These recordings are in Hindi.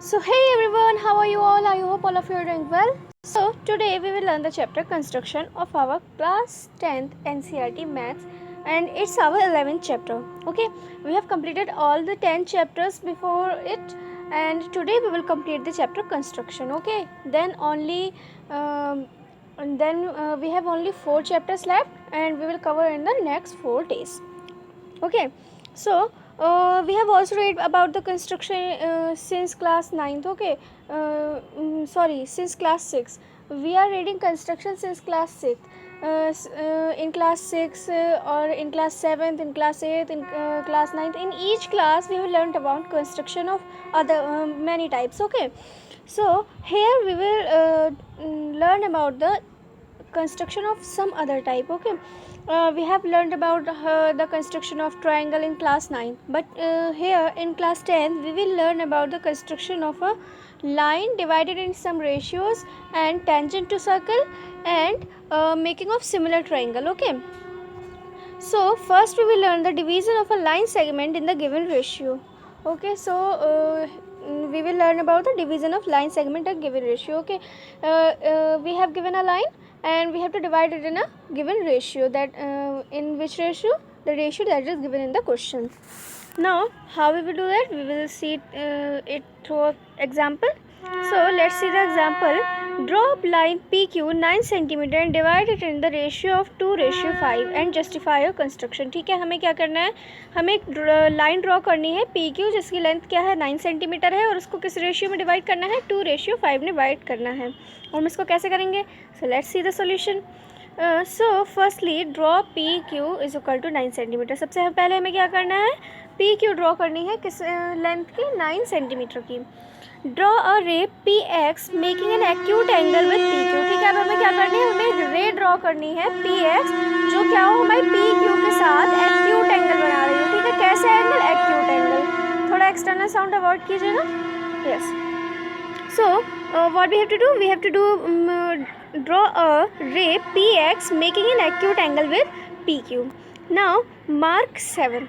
So hey everyone, how are you all? I hope all of you are doing well. So today we will learn the chapter construction of our class 10th NCERT maths, and it's our 11th chapter. Okay, we have completed all the 10 chapters before it, and today we will complete the chapter construction. Okay, then only we have only 4 chapters left, and we will cover in the next 4 days. Okay, so we have also read about the construction since class 9th. Okay, since class 6 we are reading construction since class 6th. In class 6 or in class 7th, in class 8th, in class 9th, in each class we have learned about construction of other many types. Okay, so here we will learn about the construction of some other type. Okay, we have learned about the construction of triangle in class 9, but here in class 10 we will learn about the construction of a line divided in some ratios and tangent to circle and making of similar triangle. Okay, so first we will learn the division of a line segment in the given ratio. Okay, so we will learn about the division of line segment at given ratio. Okay, we have given a line and we have to divide it in a given ratio, that in which ratio? The ratio that is given in the question. Now how we will do that? We will see it through an example. So let's see the example. Draw line PQ 9 cm and divide it in the ratio of 2:5 and justify your construction. ठीक है, हमें क्या करना है? हमें एक लाइन ड्रॉ करनी है PQ जिसकी लेंथ क्या है 9 सेंटीमीटर है और उसको किस रेशियो में डिवाइड करना है? 2:5 में डिवाइड करना है। और हम इसको कैसे करेंगे? So let's see the solution. So firstly draw PQ is equal to 9 centimetre. सबसे पहले हमें क्या करना है? PQ ड्रॉ करनी है किस लेंथ की? 9 सेंटीमीटर की. ड्रॉ अ रे PX making an acute angle with PQ. ठीक है, अब हमें क्या करनी है? हमें एक रे ड्रॉ करनी है PX जो क्या हो हमारी PQ के साथ एक्यूट एंगल बना रही हो. ठीक है, कैसे एंगल? Acute angle. थोड़ा एक्सटर्नल साउंड अवॉइड कीजिएगा. Yes. So what we have to do? We have to do draw a ray PX making an acute angle with PQ. Now mark 7.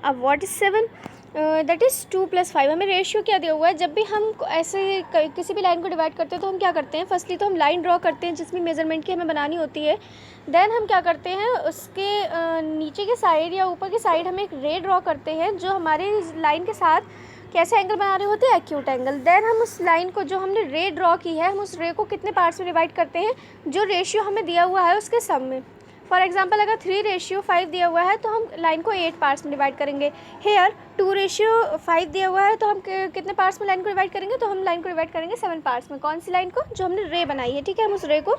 अब what is 7? That is 2 + 5. हमें रेशियो क्या दिया हुआ है? जब भी हम ऐसे किसी भी लाइन को डिवाइड करते हैं तो हम क्या करते हैं? फर्स्टली तो हम लाइन ड्रॉ करते हैं जिसमें मेजरमेंट की हमें बनानी होती है. देन हम क्या करते हैं? उसके नीचे के साइड या ऊपर की साइड हम एक रे ड्रॉ करते हैं जो हमारे लाइन के साथ कैसे एंगल बना रहे होते हैं? Acute angle. देन हम उस लाइन को जो हमने रे ड्रॉ की है हम उस रे को कितने पार्ट्स में डिवाइड करते हैं? जो रेशियो हमें दिया हुआ है उसके सम में. फॉर एग्जाम्पल अगर 3:5 दिया हुआ है तो हम लाइन को 8 पार्ट्स में डिवाइड करेंगे. हेयर 2:5 दिया हुआ है तो हम कितने पार्ट्स में लाइन को डिवाइड करेंगे? तो हम लाइन को डिवाइड करेंगे 7 पार्ट्स में. कौन सी लाइन को? जो हमने रे बनाई है. ठीक है, हम उस रे को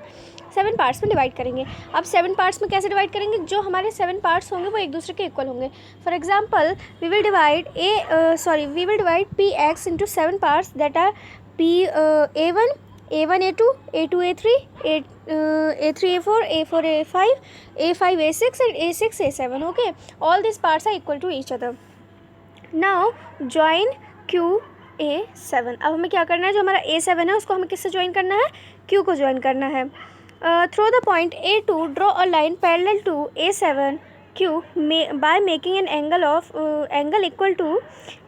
7 पार्ट्स में डिवाइड करेंगे. अब 7 पार्ट्स में कैसे डिवाइड करेंगे? जो हमारे 7 पार्ट्स होंगे वो एक दूसरे के इक्वल होंगे. For example we will divide PX into 7 parts that are A1 A2 A2 A3 A3 A4 A4 A5 A5 A6 and A6 A7. Okay, all these parts are equal to each other. Now join Q A7. अब हमें क्या करना है? जो हमारा A7 है उसको हमें किससे ज्वाइन करना है? Q को ज्वाइन करना है. Through the point A2 draw a line parallel to A7 Q by making an angle equal to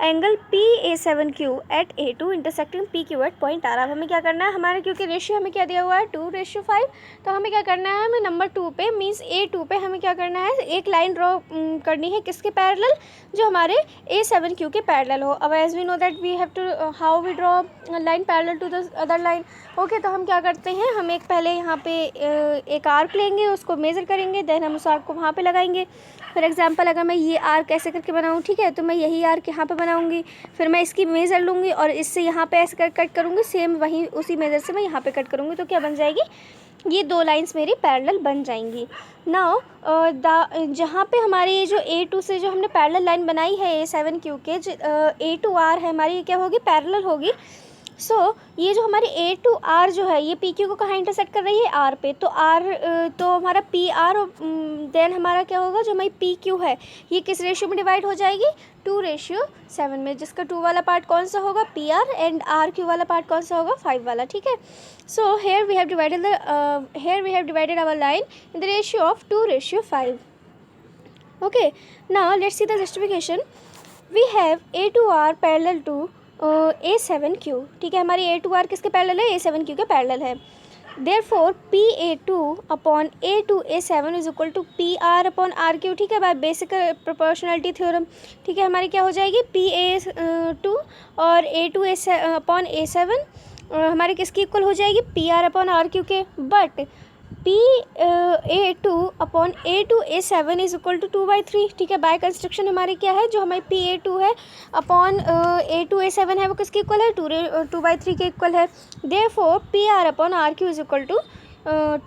angle PA7Q at A2 intersecting PQ at point R. अब हमें क्या करना है? हमारे क्योंकि रेशियो हमें क्या दिया हुआ है? 2:5. तो हमें क्या करना है? हमें नंबर 2 पे मीन्स A2 पे हमें क्या करना है? एक लाइन ड्रॉ करनी है किसके पैरेलल? जो हमारे A7Q के पैरेलल हो. अब as we know that we have to how we draw line parallel to the other line. Okay, तो हम क्या करते हैं? हम एक पहले यहाँ पे एक आर्क लेंगे, उसको मेज़र करेंगे, देन हम उस आर्क को वहाँ पे लगाएंगे. फॉर एग्जांपल अगर मैं ये आर्क ऐसे करके बनाऊँ, ठीक है, तो मैं यही आर्क यहाँ पे बनाऊँगी. फिर मैं इसकी मेज़र लूँगी और इससे यहाँ पे ऐसे कट करूँगी. सेम वहीं उसी मेज़र से मैं यहाँ पे कट करूँगी. तो क्या बन जाएगी? ये 2 लाइंस मेरी पैरेलल बन जाएंगी. नाउ जहाँ पे हमारी जो A2 से जो हमने पैरेलल लाइन बनाई है A7Q के A2R है हमारी, क्या होगी? पैरेलल होगी. सो ये जो हमारी A2R जो है ये PQ को कहाँ इंटरसेक्ट कर रही है? R पे. तो तो हमारा PR देन हमारा क्या होगा? जो हमारी PQ है ये किस रेशियो में डिवाइड हो जाएगी? 2:7 में, जिसका 2 वाला पार्ट कौन सा होगा? PR एंड RQ वाला पार्ट कौन सा होगा? 5 वाला. ठीक है, सो here we have divided our line in the ratio of 2:5. Okay, now let's see the justification. We have A2R parallel to A7Q, ठीक है, हमारी A2R किसके पैरेलल है, A7Q के पैरेलल है। Therefore PA2 upon A2A7 is equal to PR upon RQ, ठीक है, बाय बेसिक प्रोपोर्शनलिटी थ्योरम, ठीक है, हमारी क्या हो जाएगी PA2 और A2 अपॉन A7 हमारे किसकी इक्वल हो जाएगी, PR अपॉन RQ के, but PA2 upon A2A7 is equal to 2/3, ठीक है, बाय कंस्ट्रक्शन हमारी क्या है, जो हमारी PA2 है अपॉन A2A7 है वो किसके इक्वल है, 2/3 के इक्वल है। Therefore PR upon RQ is equal to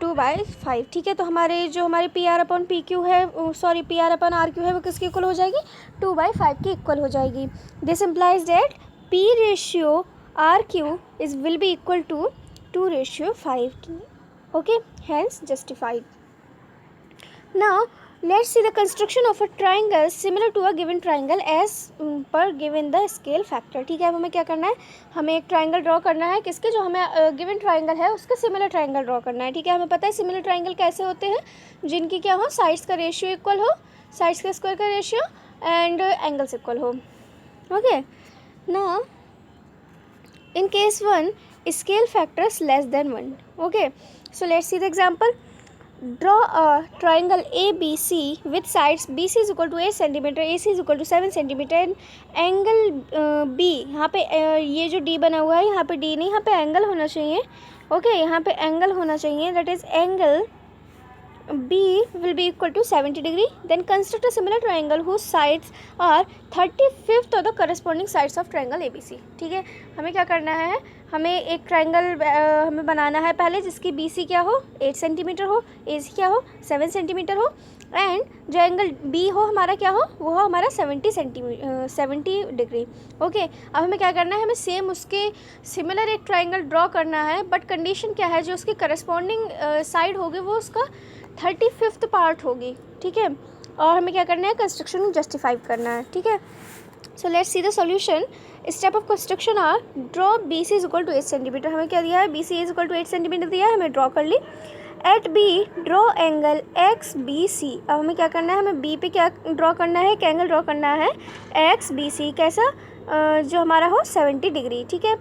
2/5, ठीक है, तो हमारे जो हमारे PR अपॉन PQ है, सॉरी PR अपॉन RQ है वो किसके इक्वल हो जाएगी, 2/5 की इक्वल हो जाएगी। This implies that P ratio RQ is will be equal to 2:5, okay, hence justified. Now let's see the construction of a triangle similar to a given triangle as per given the scale factor, ठीक है, अब हमें क्या करना है, हमें एक ट्राइंगल ड्रॉ करना है किसके, जो हमें गिवन ट्राइंगल है उसका सिमिलर ट्राइंगल ड्रॉ करना है, ठीक है, हमें पता है सिमिलर ट्राइंगल कैसे होते हैं, जिनकी क्या हो, साइड्स का रेशियो इक्वल हो, साइड्स का स्क्वायर का रेशियो एंड एंगल्स इक्वल हो। Okay, now in case 1 scale factors less than 1, okay, so let's see the example. Draw a triangle ABC with sides BC is equal to 8 cm, AC is equal to 7 cm and angle B, यहाँ पे ये जो D बना हुआ है यहाँ पे D नहीं, यहाँ पे एंगल होना चाहिए, ओके, यहाँ पे एंगल होना चाहिए, that is angle B will be equal to 70 degree. Then construct a similar triangle whose sides are 35th of the corresponding sides of triangle ABC, ठीक है, हमें क्या करना है, हमें एक ट्राइंगल हमें बनाना है पहले जिसकी BC क्या हो, 8 सेंटीमीटर हो, AC क्या हो, 7 सेंटीमीटर हो, एंड जो एंगल B हो हमारा क्या हो, वो हो हमारा 70 डिग्री। ओके, अब हमें क्या करना है, हमें सेम उसके सिमिलर एक ट्राइंगल ड्रॉ करना है, बट कंडीशन क्या है, जो उसकी करस्पॉन्डिंग साइड होगी वो उसका 35th पार्ट होगी, ठीक है, और हमें क्या करना है, कंस्ट्रक्शन जस्टिफाई करना है, ठीक है। So let's see the solution. Step of construction are draw BC is equal to 8 centimetre, हमें क्या दिया है, BC is equal to 8 centimetre दिया है, हमें ड्रॉ कर ली। At B draw angle XBC, अब हमें क्या करना है, हमें B पे क्या ड्रॉ करना है, एक एंगल ड्रॉ करना है XBC, कैसा, जो हमारा हो 70 डिग्री, ठीक है,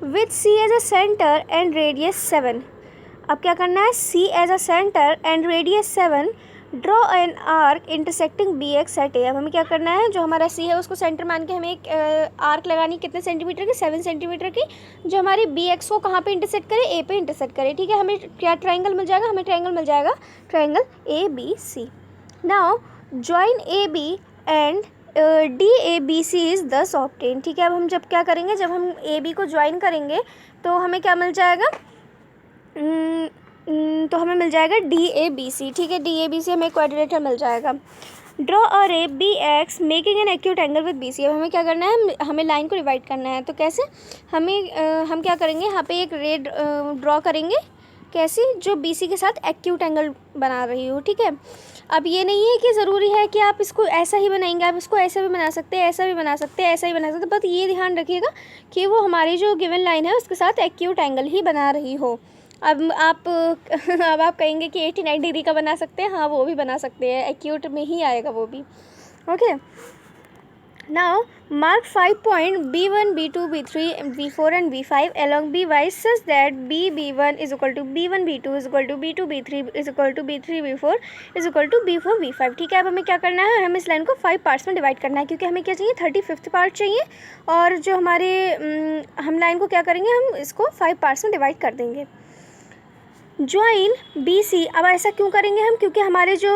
with C as a centre and radius 7। अब क्या करना है, C as a centre and radius 7, draw an arc intersecting BX at A। अब हमें क्या करना है, जो हमारा C है उसको सेंटर मान के हमें एक आर्क लगानी, कितने सेंटीमीटर की, 7 सेंटीमीटर की, जो हमारी BX को कहाँ पे इंटरसेक्ट करे, A पे इंटरसेक्ट करे, ठीक है, हमें क्या ट्राइंगल मिल जाएगा, हमें ट्राइंगल मिल जाएगा, triangle ABC। Now join AB and DABC is दस ऑब्टेन, ठीक है, अब हम जब क्या करेंगे, जब हम AB को ज्वाइन करेंगे तो हमें क्या मिल जाएगा, तो हमें मिल जाएगा DABC, ठीक है, DABC हमें क्वाड्रिलेटरल मिल जाएगा। ड्रॉ अ रे BX making an acute angle with BC। अब हमें क्या करना है, हमें लाइन को डिवाइड करना है, तो कैसे, हम क्या करेंगे, यहाँ पे एक रे ड्रॉ करेंगे, कैसी, जो BC के साथ एक्यूट एंगल बना रही हो, ठीक है। अब ये नहीं है कि ज़रूरी है कि आप इसको ऐसा ही बनाएंगे, आप इसको ऐसा भी बना सकते हैं, ऐसा भी बना सकते हैं, ऐसा ही बना सकते हैं, बस ये ध्यान रखिएगा कि वो हमारी जो गिवन लाइन है उसके साथ एक्यूट एंगल ही बना रही हो। अब आप कहेंगे कि 89 डिग्री का बना सकते हैं, हाँ वो भी बना सकते हैं, एक्यूट में ही आएगा वो भी। Okay, now mark 5 point B1 B2 B3 B4 and B5 along BY such that B1 is equal to B1 B2 is equal to B2 B3 is equal to B3 B4 is equal to B4 B5, ठीक है। अब हमें क्या करना है, हमें इस लाइन को 5 पार्ट्स में डिवाइड करना है, क्योंकि हमें क्या चाहिए, 35th पार्ट चाहिए, और जो हमारे हम लाइन को क्या करेंगे, हम इसको 5 पार्ट्स में डिवाइड कर देंगे। ज्वाइन BC, अब ऐसा क्यों करेंगे हम, क्योंकि हमारे जो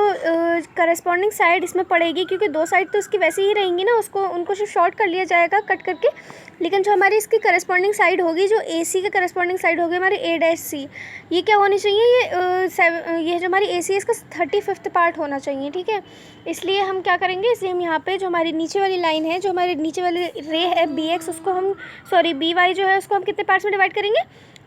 करस्पॉन्डिंग साइड इसमें पड़ेगी, क्योंकि दो साइड तो इसकी वैसे ही रहेंगी ना, उनको सिर्फ शॉर्ट कर लिया जाएगा कट करके, लेकिन जो हमारी इसकी करस्पॉन्डिंग साइड होगी, जो AC के करस्पॉन्डिंग साइड होगी हमारी A-C, ये क्या होनी चाहिए, ये जो हमारी AC है इसका 35th पार्ट होना चाहिए, ठीक है। इसलिए हम क्या करेंगे, इसलिए हम यहाँ पे जो हमारी नीचे वाली लाइन है, जो हमारे नीचे वाली रे है BX, उसको हम BY जो है उसको हम कितने पार्ट्स में डिवाइड करेंगे,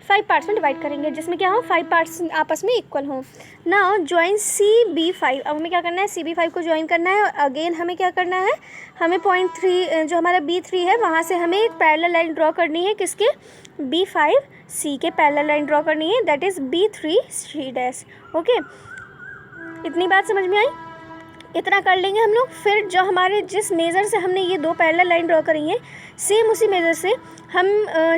5 पार्ट्स में डिवाइड करेंगे, जिसमें क्या हो, 5 पार्ट्स आपस में इक्वल हो। नाउ ज्वाइन CB5, अब हमें क्या करना है, CB5 को ज्वाइन करना है, अगेन हमें क्या करना है, हमें पॉइंट 3 जो हमारा B3 है वहाँ से हमें एक पैरेलल लाइन ड्रॉ करनी है, किसके, B5C के पैरेलल लाइन ड्रॉ करनी है, दैट इज़ B3C'। ओके, इतनी बात समझ में आई, इतना कर लेंगे हम लोग। फिर जो हमारे जिस मेज़र से हमने ये दो पैरेलल लाइन ड्रॉ करी हैं, सेम उसी मेज़र से हम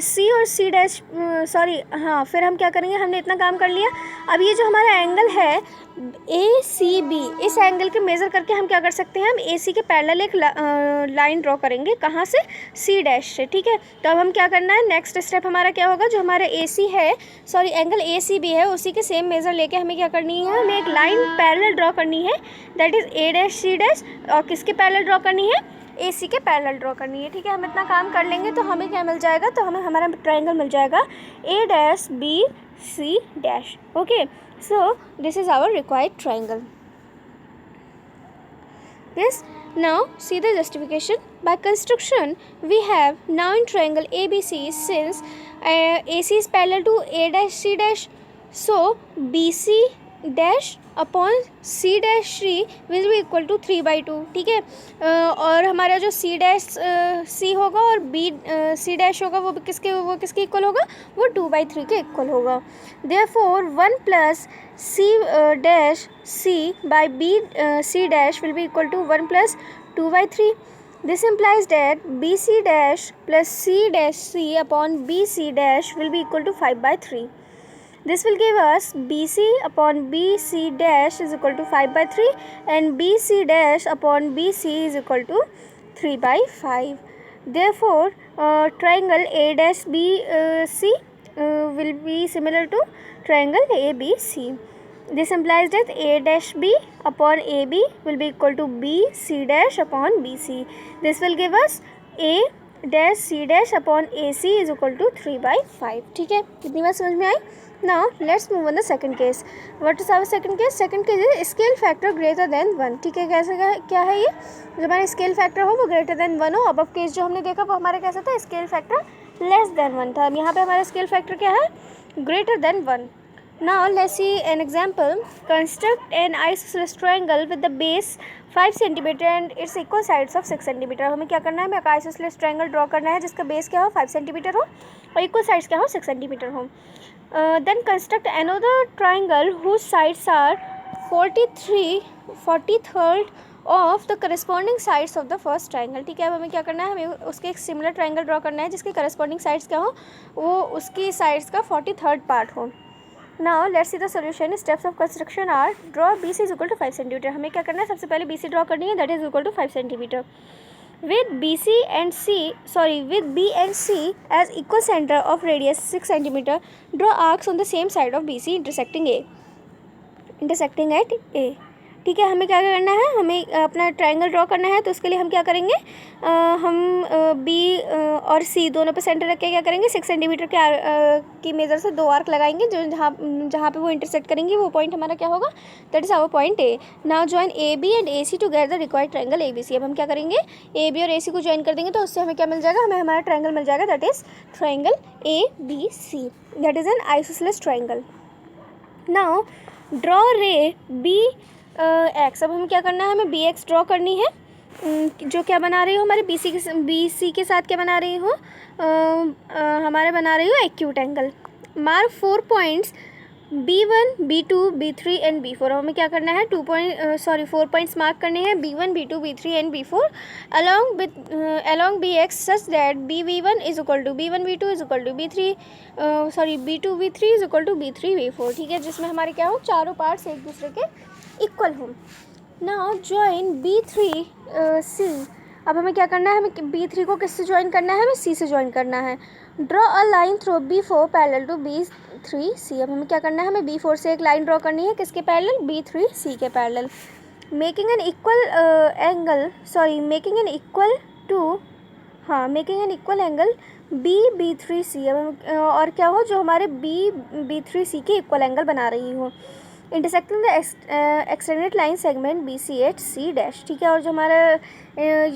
सी और सी डैश फिर हम क्या करेंगे, हमने इतना काम कर लिया। अब ये जो हमारा एंगल है ACB, इस एंगल के मेज़र करके हम क्या कर सकते हैं, हम AC के पैरेलल एक लाइन ड्रॉ करेंगे। कहाँ से, C डैश से। ठीक है, तो अब हम क्या करना है, नेक्स्ट स्टेप हमारा क्या होगा, जो हमारा एंगल ACB है उसी के सेम मेज़र लेके हमें क्या करनी है, हमें एक लाइन पैरेलल ड्रॉ करनी है, that is A dash C dash, और किसके पैरेलल ड्रॉ करनी है, AC के पैरेलल ड्रॉ करनी है। ठीक है, हम इतना काम कर लेंगे तो हमें क्या मिल जाएगा, तो हमें हमारा ट्रायंगल मिल जाएगा A dash B C dash. Okay, so this is our required triangle. Yes, now see the justification. By construction we have now in triangle ABC, since AC is parallel to A dash C dash, so BC dash upon C dash C will be equal to 3/2। ठीक है, और हमारा जो C डैश C होगा और B C डैश होगा वो किसके इक्वल होगा, वो 2/3 के इक्वल होगा। Therefore 1 plus C dash C by B C dash will be equal to 1 plus 2/3। This implies that BC dash plus C dash C upon BC dash will be equal to 5/3. This will give us BC upon BC dash is equal to 5/3 and BC dash upon BC is equal to 3/5. Therefore, triangle A dash BC will be similar to triangle ABC. This implies that A dash B upon AB will be equal to BC dash upon BC. This will give us A dash C dash upon AC is equal to 3/5. ठीक है, कितनी बात समझ में आई? Now let's move on the second case. What is our second case? Second case is scale factor greater than 1. ठीक है, कैसे क्या है ये, जो हमारा स्केल फैक्टर हो वो ग्रेटर देन 1 हो। अब केस जो हमने देखा वो हमारा कैसा था, स्केल फैक्टर लेस देन 1 था। अब यहाँ पे हमारा स्केल फैक्टर क्या है, greater than 1। Now let's see an example. Construct an isosceles triangle with the base 5 cm and its equal sides of 6 cm. हमें क्या करना है, हमें एक isosceles triangle ड्रॉ करना है जिसका बेस क्या हो, 5 cm हो और इक्वल साइड्स क्या हो, 6 cm हो। Then construct another triangle whose sides are 43/43 of the corresponding sides of the first triangle. ठीक है, अब हमें क्या करना है, हमें उसके एक सिमिलर ट्राइंगल ड्रॉ करना है जिसके करस्पॉन्डिंग साइड्स क्या हो, वो उसकी साइड्स का 43rd पार्ट हो। Now let's see the solution. Steps of construction are: draw BC is equal to 5 cm. हमें क्या करना है, सबसे पहले BC ड्रॉ करनी है, that is equal to 5 cm. With B and C as equal center of radius 6 cm, draw arcs on the same side of BC intersecting at A. ठीक है, हमें क्या करना है, हमें अपना ट्रायंगल ड्रॉ करना है, तो उसके लिए हम क्या करेंगे, हम B और C दोनों पे सेंटर रख के क्या करेंगे, 6 सेंटीमीटर की मेज़र से 2 आर्क लगाएंगे, जो जहाँ पे वो इंटरसेक्ट करेंगे वो पॉइंट हमारा क्या होगा, that is our point A. Now join AB and AC to get the required triangle ABC. अब हम क्या करेंगे, AB और AC को ज्वाइन कर देंगे, तो उससे हमें क्या मिल जाएगा, हमें हमारा ट्रायंगल मिल जाएगा, that is triangle ABC. That is an isosceles triangle. Now draw रे BX. अब हमें क्या करना है, हमें BX ड्रॉ करनी है, जो क्या बना रही हो, हमारे BC के साथ क्या बना रही हो, हमारे बना रही हो acute angle. Mark 4 points B1 B2 B3 and B4. हमें क्या करना है, 4 पॉइंट्स मार्क करने हैं, B1 B2 B3 and B4 along BX such that BV1 is equal to B1 B2 is equal to B2 B3 is equal to B3 B4. ठीक है, जिसमें हमारे क्या हो, चारों पार्ट्स एक दूसरे के इक्वल हो. Now join B3 C. अब हमें क्या करना है, हमें B3 को किससे ज्वाइन करना है, हमें C से ज्वाइन करना है. Draw a line through B4 parallel to B3 C. अब हमें क्या करना है, हमें B4 से एक लाइन ड्रॉ करनी है, किसके पैरेलल, B3 C के parallel. Making an equal angle B3 C. अब और क्या हो, जो हमारे B3 C के इक्वल एंगल बना रही हो. Intersecting the extended line segment BC at C dash. ठीक है, और जो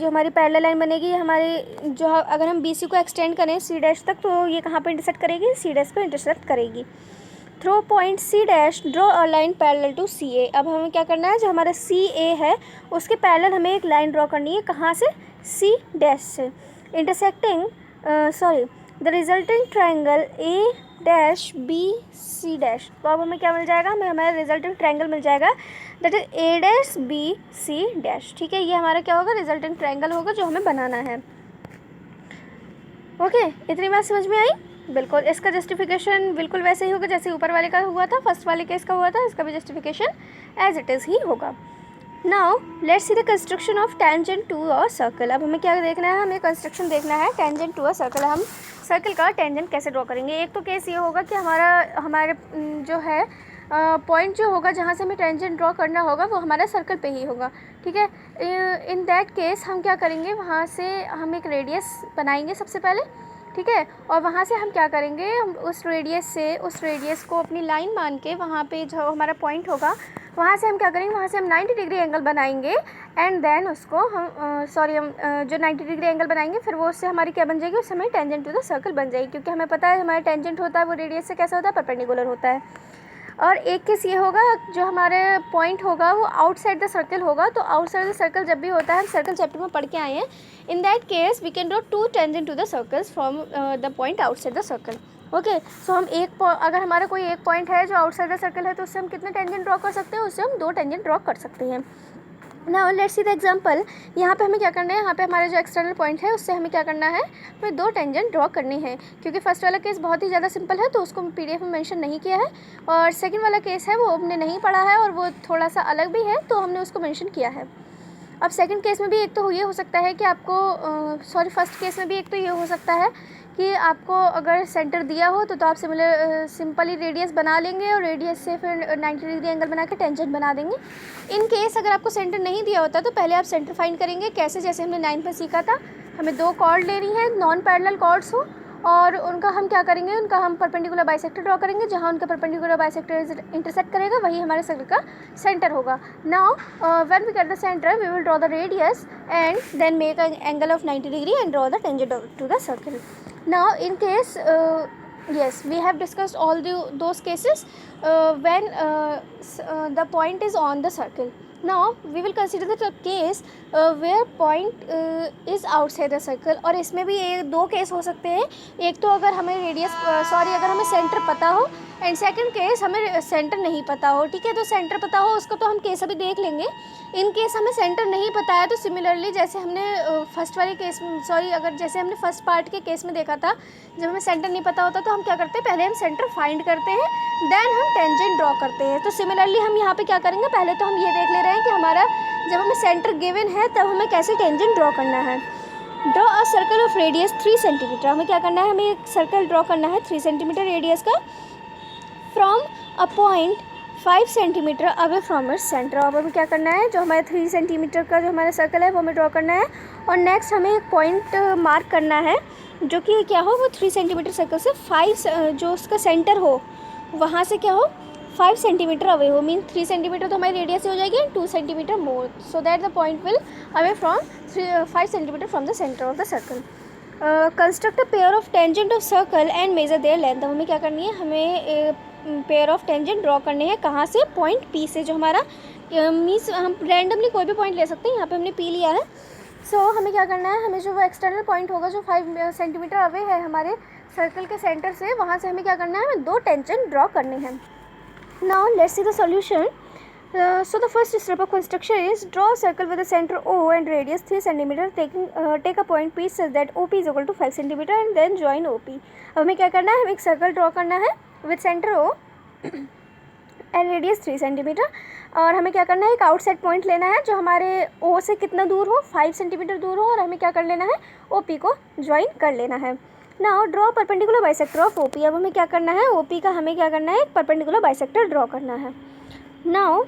हमारी पैरेलल लाइन बनेगी, अगर हम BC को एक्सटेंड करें C डैश तक, तो ये कहाँ पे इंटरसेक्ट करेगी, C डैश पे इंटरसेक्ट करेगी. Through point C dash draw a line parallel to CA. अब हमें क्या करना है, जो हमारा CA है उसके पैरेलल हमें एक लाइन ड्रॉ करनी है, कहाँ से, C डैश से. Intersecting the resultant triangle A dash BC dash. तो अब हमें क्या मिल जाएगा, हमें हमारा रिजल्टेंट ट्राइंगल मिल जाएगा, that is A dash BC dash. ठीक है, ये हमारा क्या होगा, रिजल्टेंट ट्राइंगल होगा जो हमें बनाना है. ओके, इतनी बात समझ में आई? बिल्कुल, इसका जस्टिफिकेशन बिल्कुल वैसे ही होगा जैसे ऊपर वाले का हुआ था, फर्स्ट वाले केस का हुआ था, इसका भी जस्टिफिकेशन एज इट इज़ ही होगा। Now let's see the construction of tangent to a circle. अब हमें क्या देखना है, हमें कंस्ट्रक्शन देखना है टेंजेंट टू अ सर्कल। हम सर्कल का टेंजेंट कैसे ड्रॉ करेंगे? एक तो केस ये होगा कि हमारे जो है पॉइंट जो होगा जहाँ से हमें टेंजेंट ड्रॉ करना होगा वो हमारा सर्कल पे ही होगा, ठीक है। इन दैट केस हम क्या करेंगे, वहाँ से हम एक रेडियस बनाएंगे सबसे पहले, ठीक है। और वहाँ से हम क्या करेंगे, हम उस रेडियस को अपनी लाइन मान के वहाँ पे जो हमारा पॉइंट होगा वहाँ से हम क्या करेंगे, वहाँ से हम 90 डिग्री एंगल बनाएंगे एंड देन उसको हम हम जो 90 डिग्री एंगल बनाएंगे फिर वो उससे हमारी क्या बन जाएगी, उससे हमारी टेंजेंट टू द सर्कल बन जाएगी, क्योंकि हमें पता है हमारा टेंजेंट होता है वो रेडियस से कैसा होता है, परपेंडिकुलर होता है। और एक केस ये होगा जो हमारे पॉइंट होगा वो आउटसाइड द सर्कल होगा। तो आउटसाइड द सर्कल जब भी होता है, हम सर्कल चैप्टर में पढ़ के आए हैं, in that case we can draw 2 tangent to the circles from the point outside the circle. Okay, so हम अगर हमारा कोई एक पॉइंट है जो आउटसाइड द सर्कल है तो उससे हम कितने टेंजेंट ड्रॉ कर सकते हैं, उससे हम 2 टेंजेंट ड्रॉ कर सकते हैं। Now let's see the example. यहाँ पे हमें क्या करना है, यहाँ पे हमारा जो एक्सटर्नल पॉइंट है उससे हमें क्या करना है, हमें 2 टेंजेंट ड्रॉ करनी है। क्योंकि फर्स्ट वाला केस बहुत ही ज़्यादा सिंपल है तो उसको पीडीएफ में मेंशन नहीं किया है, और सेकंड वाला केस है वो हमने नहीं पढ़ा है और वो थोड़ा सा अलग भी है तो हमने उसको मेंशन किया है। अब सेकंड केस में भी एक तो ये हो सकता है कि आपको फर्स्ट केस में भी एक तो ये हो सकता है कि आपको अगर सेंटर दिया हो तो आप सिंपली रेडियस बना लेंगे और रेडियस से फिर 90 डिग्री एंगल बना के टेंजेंट बना देंगे। इन केस अगर आपको सेंटर नहीं दिया होता तो पहले आप सेंटर फाइंड करेंगे कैसे, जैसे हमने 9 पर सीखा था, हमें 2 कॉर्ड लेनी है, नॉन पैरेलल कॉर्ड्स हो, और उनका हम क्या करेंगे, उनका हम परपेंडिकुलर बाइसेक्टर ड्रॉ करेंगे, जहाँ उनका परपेंडिकुलर बाइसेक्टर इंटरसेक्ट करेगा वही हमारे सर्कल का सेंटर होगा। Now when we get the centre we will draw the radius and then make an angle of 90 degree and draw the tangent to the circle. Now in case yes, we have discussed all those cases when the point is on the circle. Now we will consider the case where point is outside the circle। और इसमें भी ये 2 केस हो सकते हैं, एक तो अगर हमें अगर हमें सेंटर पता हो, एंड सेकंड केस हमें सेंटर नहीं पता हो, ठीक है। तो सेंटर पता हो उसको तो हम केस अभी देख लेंगे। इन केस हमें सेंटर नहीं पता है तो सिमिलरली जैसे हमने जैसे हमने फर्स्ट पार्ट के केस में देखा था, जब हमें सेंटर नहीं पता होता तो हम क्या करते हैं, पहले हम सेंटर फाइंड करते हैं देन हम टेंजेंट ड्रॉ करते हैं। तो सिमिलरली हम यहाँ पे क्या करेंगे, पहले तो हम ये देख ले रहे हैं कि हमारा जब हमें सेंटर गिवन है तब हमें कैसे टेंजेंट ड्रॉ करना है। Draw a circle of radius 3 centimetre. हमें क्या करना है, हमें एक सर्कल ड्रॉ करना है 3 सेंटीमीटर रेडियस का from a point 5 centimetre away from its centre. अब हमें क्या करना है, जो हमारे 3 सेंटीमीटर का जो हमारा सर्कल है वो हमें ड्रॉ करना है, और नेक्स्ट हमें एक पॉइंट मार्क करना है जो कि क्या हो, वो 3 सेंटीमीटर सर्कल से 5 जो उसका सेंटर हो वहाँ से क्या हो 5 सेंटीमीटर अवे हो। मीन 3 सेंटीमीटर तो हमारी रेडियस हो जाएगी and 2 centimetre more, so that the point will away from 5 centimetre from the centre of the circle. Construct a pair of tangent of circle and measure their length. हमें क्या करनी है, हमें पेयर ऑफ टेंजेंट ड्रॉ करने हैं, कहाँ से, पॉइंट पी से, जो हमारा मीन्स हम रैंडमली कोई भी पॉइंट ले सकते हैं, यहाँ पे हमने पी लिया है। सो हमें क्या करना है, हमें जो वो एक्सटर्नल पॉइंट होगा जो 5 सेंटीमीटर अवे है हमारे सर्कल के सेंटर से, वहाँ से हमें क्या करना है, हमें 2 टेंजेंट ड्रॉ करने हैं। Now let's see the solution. So the first step of construction is draw a circle with a center O and radius 3 cm. Take a point P such that OP is equal to 5 cm and then join OP. अब हमें क्या करना है, हमें एक सर्कल ड्रॉ करना है with centre O and radius 3 centimetre, और हमें क्या करना है, एक आउटसाइड पॉइंट लेना है जो हमारे O से कितना दूर हो, 5 सेंटीमीटर दूर हो, और हमें क्या कर लेना है, OP को ज्वाइन कर लेना है। Now draw perpendicular bisector of OP। अब हमें क्या करना है, OP का हमें क्या करना है, एक परपेंडिकुलर बाइसेक्टर ड्रॉ करना है। Now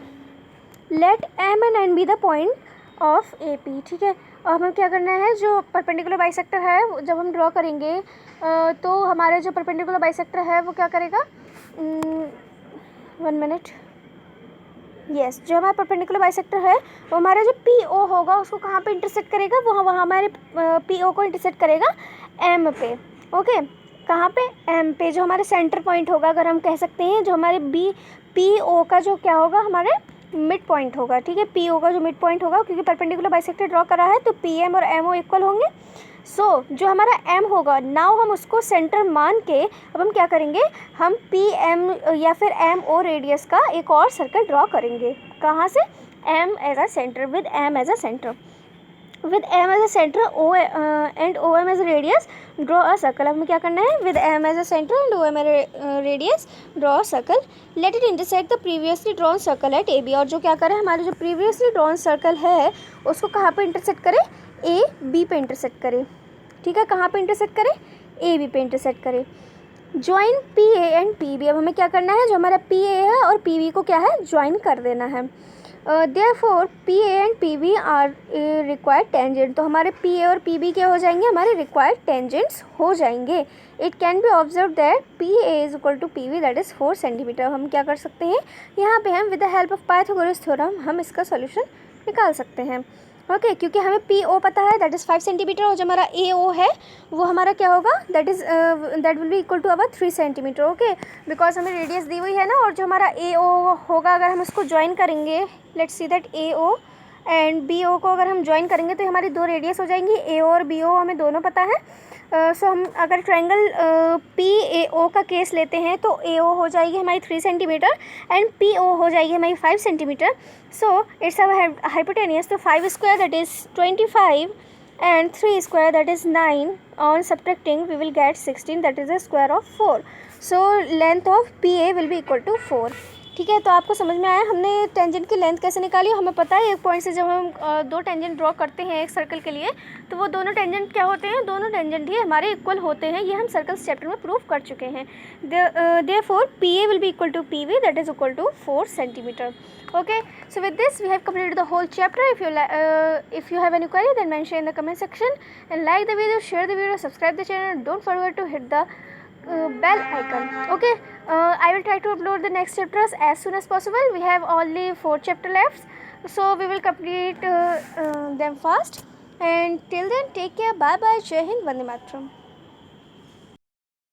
let M and N be the point of AP, ठीक है। और हमें क्या करना है, जो परपेंडिकुलर बाइसेक्टर है जब हम ड्रॉ करेंगे तो हमारे जो परपेंडिकुलर बाइसेक्टर है वो क्या करेगा, 1 मिनट, यस, जो हमारा परपेंडिकुलर बाइसेक्टर है वो हमारा जो PO होगा उसको कहाँ पे इंटरसेक्ट करेगा, वो वहाँ हमारे PO को इंटरसेक्ट करेगा M पे। ओके, कहाँ पे, M पे, जो हमारे सेंटर पॉइंट होगा, अगर हम कह सकते हैं जो हमारे PO का जो क्या होगा, हमारे मिड पॉइंट होगा, ठीक है। PO का जो मिड पॉइंट होगा, क्योंकि परपेंडिकुलर बाइसेक्टर ड्रॉ करा है तो PM और MO इक्वल होंगे। सो जो हमारा M होगा, नाउ हम उसको सेंटर मान के अब हम क्या करेंगे, हम PM या फिर MO रेडियस का एक और सर्कल ड्रॉ करेंगे, कहाँ से, M as a centre, with M as a centre. With M as a centre O and O M as a radius draw a circle. हमें क्या करना है, with M as a centre and O M as radius draw a circle, let it intersect the previously drawn circle at A B. और जो क्या करें, हमारे जो प्रीवियसली ड्रॉन सर्कल है उसको कहाँ पे इंटरसेक्ट करें, ए बी पे इंटरसेक्ट करें। ठीक है, कहाँ पे इंटरसेक्ट करें, ए बी पे इंटरसेक्ट करें। Join P A and P B. अब हमें क्या करना है, जो हमारा पी ए है और पी बी को क्या है, ज्वाइन कर देना है। Therefore P A and P B are required tangent. तो हमारे पी ए और पी बी क्या हो जाएंगे, हमारे रिक्वायर्ड टेंजेंट्स हो जाएंगे। It can be observe that P A is equal to P B that is 4 centimetre. हम क्या कर सकते हैं, यहाँ पे हम with the help of Pythagoras theorem हम इसका सोल्यूशन निकाल सकते हैं। ओके क्योंकि हमें पी ओ पता है दैट इज़ 5 सेंटीमीटर, और जो हमारा ए ओ है वो हमारा क्या होगा, that will be equal to our 3 centimetre. Okay because हमें रेडियस दी हुई है ना, और जो हमारा ए ओ होगा अगर हम उसको ज्वाइन करेंगे, let's see that A O and B O को अगर हम ज्वाइन करेंगे तो हमारी 2 रेडियस हो जाएंगी, ए ओ और बी ओ हमें दोनों पता है। सो हम अगर ट्रायंगल पी ए ओ का केस लेते हैं तो ए ओ हो जाएगी हमारी 3 सेंटीमीटर एंड पी ओ हो जाएगी हमारी 5 centimetre. So it's our hypotenuse. तो 5 square that is 25 and 3 square that is 9, on subtracting we will get 16 that is the square of 4. So length of PA will be equal to 4. ठीक है, तो आपको समझ में आया हमने टेंजेंट की लेंथ कैसे निकाली। हमें पता है एक पॉइंट से जब हम 2 टेंजेंट ड्रॉ करते हैं एक सर्कल के लिए, तो वो दोनों टेंजेंट क्या होते हैं, दोनों टेंजेंट ही हमारे इक्वल होते हैं। ये हम सर्कल्स चैप्टर में प्रूव कर चुके हैं। Therefore PA will be equal to PB that is equal to 4 centimeter. Okay, so with this we have completed the whole chapter. If you have any query, then mention in the comment section, and like the video, share the video, subscribe the channel, and don't forget to hit the bell icon. Okay, I will try to upload the next chapters as soon as possible. We have only 4 chapter left, so we will complete them fast. And till then, take care. Bye bye. Jai Hind. Vande Mataram.